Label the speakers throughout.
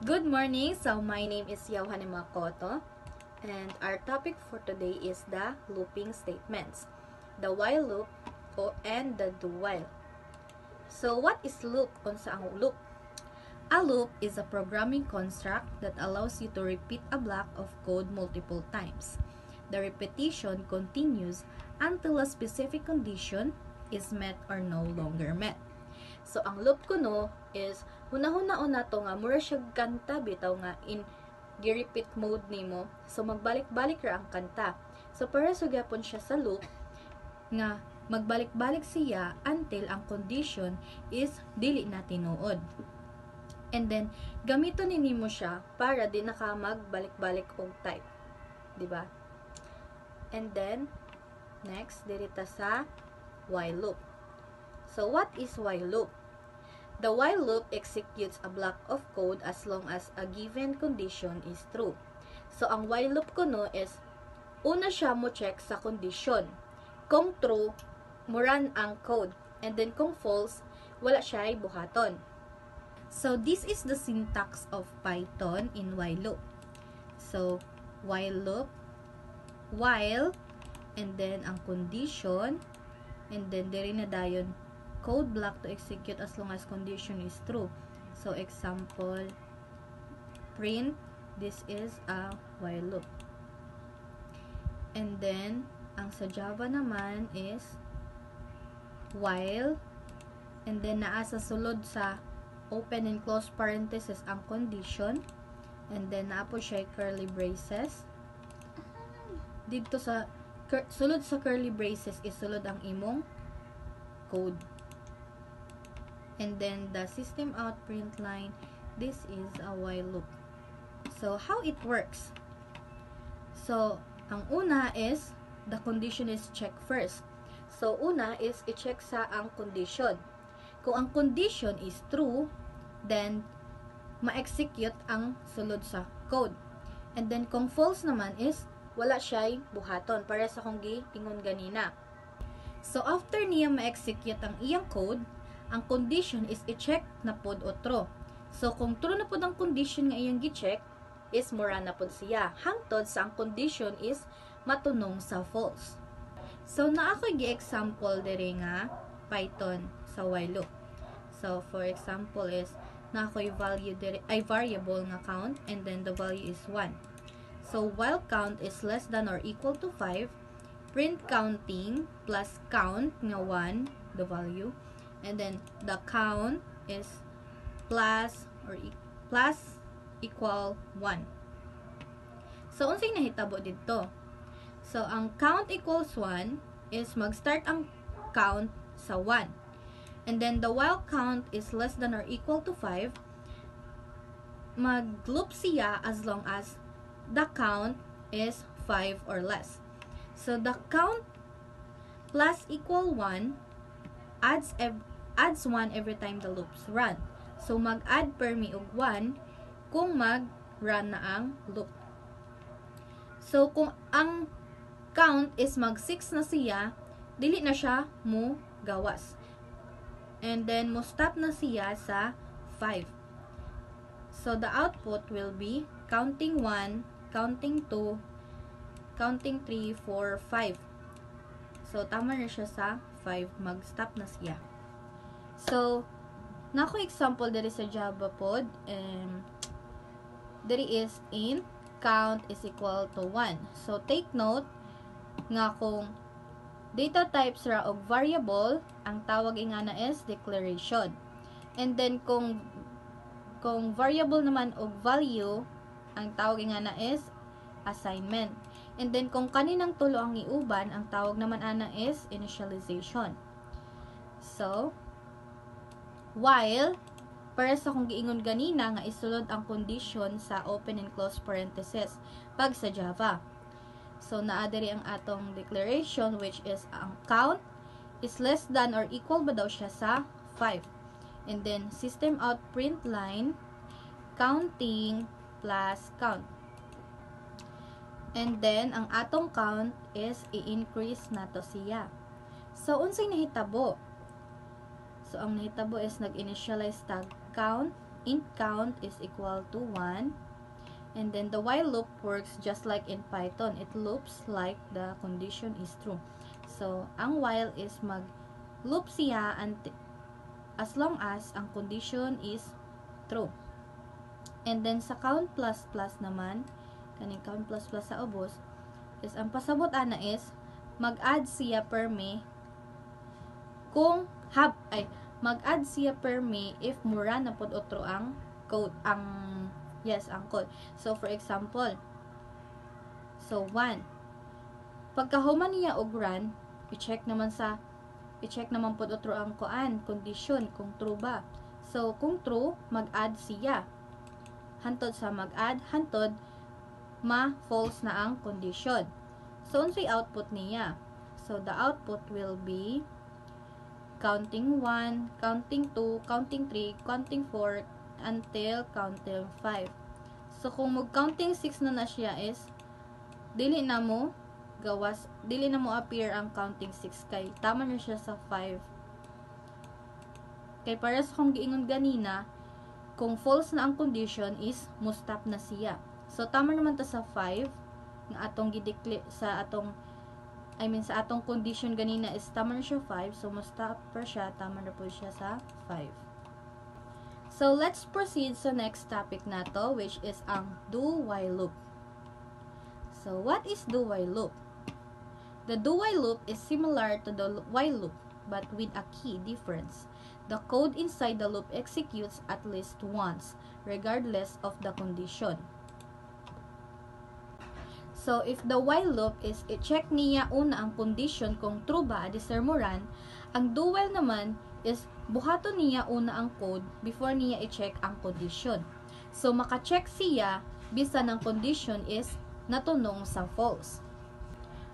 Speaker 1: Good morning. So my name is Yohane Makoto, and our topic for today is the looping statements, the while loop and the do while. So what is loop? Unsa ang loop? A loop is a programming construct that allows you to repeat a block of code multiple times. The repetition continues until a specific condition is met or no longer met. So ang loop kuno is hunahuna-una to nga mura siya kanta bitaw nga in gi-repeat mode nimo. So magbalik-balik ra ang kanta. So para sugyapon siya sa loop nga magbalik-balik siya until ang condition is dili na tinuod. And then gamiton nimo siya para di na ka magbalik-balik og type. Di ba? And then next dirita sa while loop. So what is while loop? The while loop executes a block of code as long as a given condition is true. So ang while loop kuno is una siya mo check sa condition. Kung true, mo run ang code. And then kung false, wala siya buhaton. So this is the syntax of Python in while loop. So while loop, while, and then ang condition, and then diri na dayon code block to execute as long as condition is true. So example, print, this is a while loop. And then ang sa Java naman is while, and then naa sa sulod sa open and close parenthesis ang condition, and then naa po siya curly braces. Dito sa sulod sa curly braces is sulod ang imong code. And then the system out print line, this is a while loop. So how it works? So ang una is the condition is check first. So una is i-check sa ang condition. Kung ang condition is true, then ma-execute ang sulod sa code. And then kung false naman is wala siya'y buhaton para sa kung giingon ganina. So after niya ma-execute ang iyang code, ang condition is i-check na pod o true. So kung true na pod ang condition nga iyang gi-check, is mura na pod siya. Hangtod sa ang condition is matunong sa false. So naa ko gi-example diri nga Python sa while loop. So for example is na ako'y value diri ay variable nga count, and then the value is 1. So while count is less than or equal to 5, print counting plus count nga 1 the value, and then the count is plus equal 1. So unsay nahitabo dito? So ang count equals 1 is mag-start ang count sa 1. And then the while count is less than or equal to 5, mag-loop siya as long as the count is 5 or less. So the count plus equal 1 adds 1 every time the loops run. So mag-add per mi og 1 kung mag-run na ang loop. So kung ang count is mag-6 na siya, dili na siya mo gawas. And then mo stop na siya sa 5. So the output will be counting 1, counting 2, counting 3, 4, 5. So tama na siya sa 5, mag-stop na siya. So nako example diri sa Java pod, diri is in count is equal to 1. So take note nga kung data types ra og variable, ang tawag ingana is declaration. And then kung variable naman og value, ang tawag ingana is assignment. And then kung kaninang tulo ang iuban, ang tawag naman ana is initialization. So while para sa kung giingon ganina nga isulod ang condition sa open and close parenthesis pag sa Java. So naa diri ang atong declaration, which is ang count is less than or equal ba daw siya sa 5. And then system out print line counting plus count. And then ang atong count is i-increase nato siya. So unsay nahitabo? So ang nahitabo is nag-initialize tag count int count is equal to 1. And then the while loop works just like in Python. It loops like the condition is true. So, ang while is mag-loop siya as long as ang condition is true. And then sa count plus plus naman, kaning count plus plus sa ubos, is ang pasabot ana is mag-add siya permi kung mag-add siya permi if mura na pod otro ang code, ang code. So for example, so 1. Pagkahuman niya og run, i-check naman pod otro ang condition kung true ba. So kung true, mag-add siya. Hantod sa mag-add, hantod ma-false na ang condition. So unsay output niya? So the output will be counting 1, counting 2, counting 3, counting 4, until counting 5. So, kung mag-counting 6 na siya is, dili na mo appear ang counting 6 kay tama na siya sa 5. Kay para sa kung giingon ganina, kung false na ang condition is, mo-stop na siya. So, tama naman ta sa 5, nga atong sa atong condition ganina is tama na siya 5, so mo-stop pa siya, tama na po siya sa 5. So, let's proceed sa next topic na to, which is ang do-while loop. So, what is do-while loop? The do-while loop is similar to the while loop, but with a key difference. The code inside the loop executes at least once, regardless of the condition. So, if the while loop is i-check niya una ang condition kung true ba adisir mo run, ang do-while naman is buhaton niya una ang code before niya i-check ang condition. So, maka-check siya bisan ang condition is natunong sa false.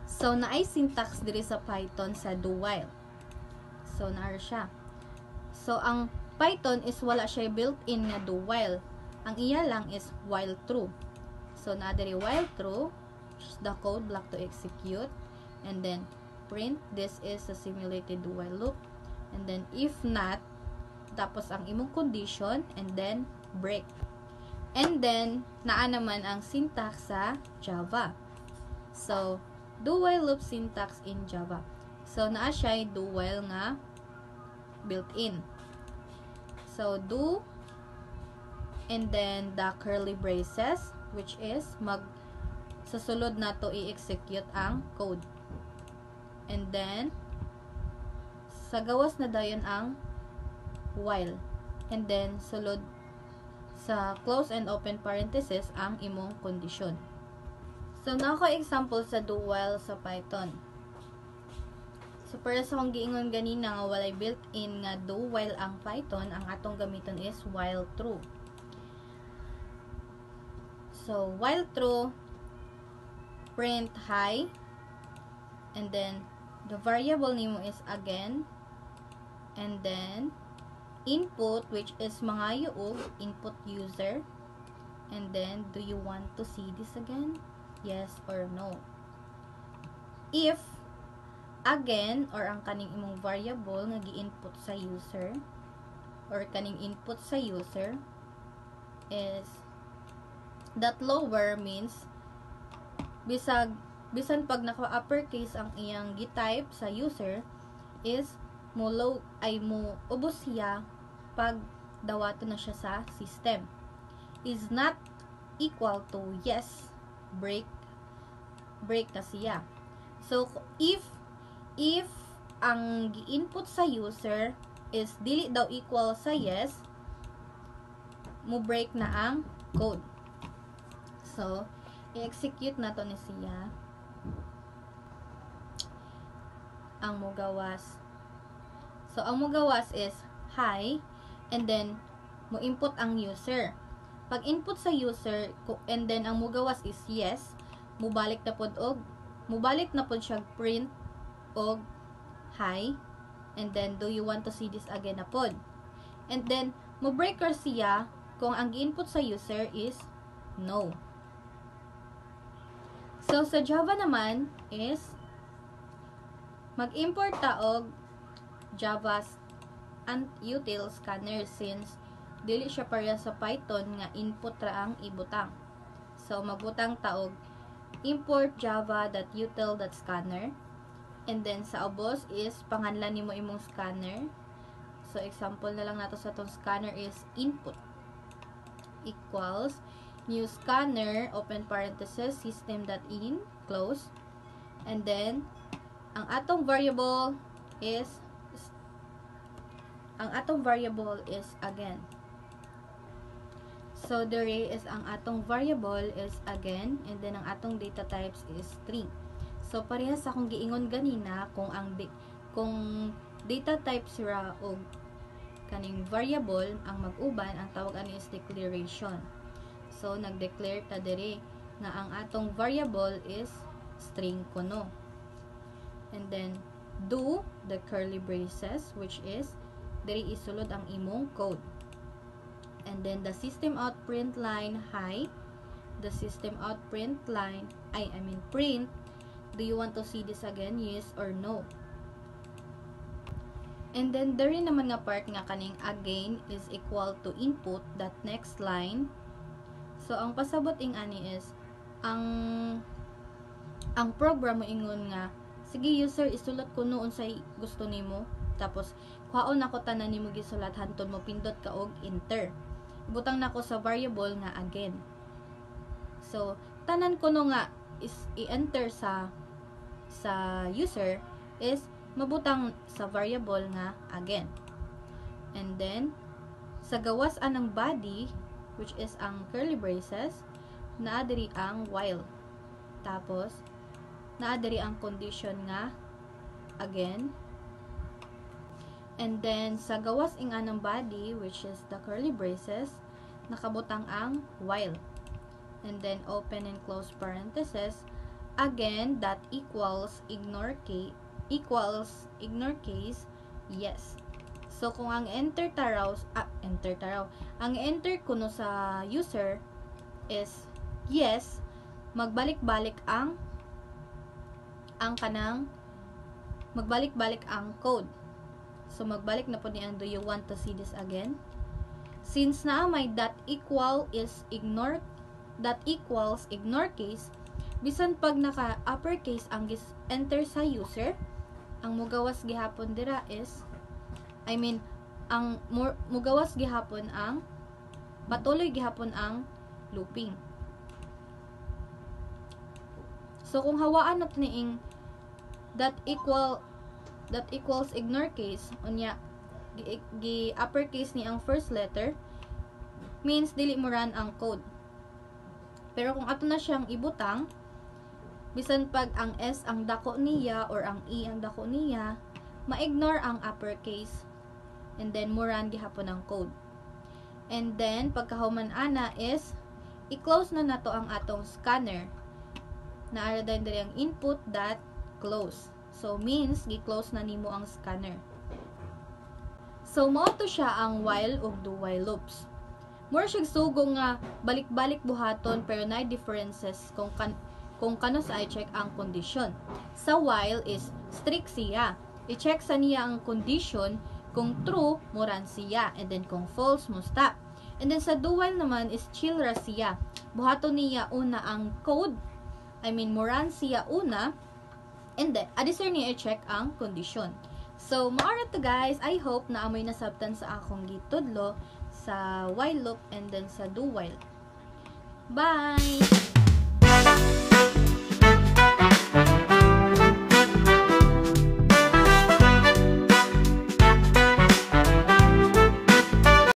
Speaker 1: So, naay syntax diri sa Python sa do-while. So, naara siya. So, ang Python is wala siya built-in nga do-while. Ang iya lang is while true. So, na diri while true, the code block to execute, and then print, this is a simulated do-while loop, and then if not, tapos ang imong condition, and then break. And then, naa naman ang syntax sa Java. So, do-while loop syntax in Java. So, naa siya do-while nga built-in. So, do, and then the curly braces, which is sa sulod na to i-execute ang code. And then, sa gawas na dayon ang while. And then, sulod sa close and open parenthesis ang imong condition. So, nako example sa do while sa Python. So, para sa kong giingon ganina nga walay built-in nga do while ang Python, ang atong gamiton is while true. So, while true, print hi, and then the variable nimo is again, and then input, which is mga yuog, input user, and then do you want to see this again? Yes or no. If again, or ang kaning imong variable nga gi-input sa user, or kaning input sa user is that lower means bisan pag naka-uppercase ang iyang gi-type sa user is mo ubos siya pag dawato na siya sa system. Is not equal to yes, break na siya. So, if ang gi-input sa user is dili daw equal sa yes, mo break na ang code. So, i-execute na to ni siya ang mugawas. So, ang mugawas is hi, and then mo input ang user. Pag input sa user, and then ang mugawas is yes, mubalik na pod siya print og hi, and then do you want to see this again na pod. And then mo breaker siya kung ang gi-input sa user is no. So, sa Java naman is mag-import ta og Java's util scanner since dili siya pareha sa Python nga input ra ang ibutang. So magbutang taog import java.util.scanner, and then sa ubos is panganlan nimo imong scanner. So example na lang nato sa tong scanner is input equals new scanner open parenthesis system.in close, and then ang atong variable is again. So there is ang atong variable is again, and then ang atong data types is string. So parehas sa akong giingon ganina, kung data types ra og kaning variable ang mag-uban, ang tawag ani is declaration. So nag-declare ta diri nga ang atong variable is string kuno. And then do the curly braces, which is diri isulod ang imong code. And then the system out print line hi, the system out print line print, do you want to see this again, yes or no? And then there naman nga part nga kaning again is equal to input that next line. So ang pasabot ing ani is ang program mo ingon nga sige user isulat ko noon sa gusto nimo, tapos kuhaon nako tanan nimo gisulat hantod mo pindot ka og enter. Butang nako sa variable nga again. So tanan kuno nga is i-enter sa user is mabutang sa variable nga again. And then sa gawas anang body, which is ang curly braces, naa diri ang while. Tapos naa diri ang condition nga again. And then sa gawas ing anang body, which is the curly braces, nakabutang ang while. And then open and close parenthesis, again that equals ignore case yes. So kung ang enter taraw, ang enter kuno sa user is yes, magbalik-balik ang code. So magbalik na po niya ang do you want to see this again? Since na may that equals ignore case, bisan pag naka uppercase ang enter sa user, ang mugawas gihapon dira is mugawas gihapon ang patuloy gihapon ang looping. So kung hawaan nato niing that equals ignore case, unya gi uppercase ni ang first letter, means dili mo run ang code. Pero kung ato na siyang ibutang, bisan pag ang S ang dako niya or ang E ang dako niya, ma-ignore ang uppercase, and then mo run gihapon ang code. And then pagkahuman ana is i-close na nato ang atong scanner. Naara din diri ang input dot close. So means gi-close na nimo ang scanner. So mao to siya ang while ug do while loops. More siya sugong nga balik-balik buhaton pero na differences kung kano sa i-check ang condition. Sa while is strict siya. I-check sa niya ang condition, kung true mo run siya, and then kung false mo stop. And then sa do while naman is chill ra siya. Buhaton niya una ang code. Mo run siya una, and then adisir niya i-check ang condition. So maara to guys, I hope na amoy nasabtan sa akong gitudlo sa while loop and then sa do while. Bye!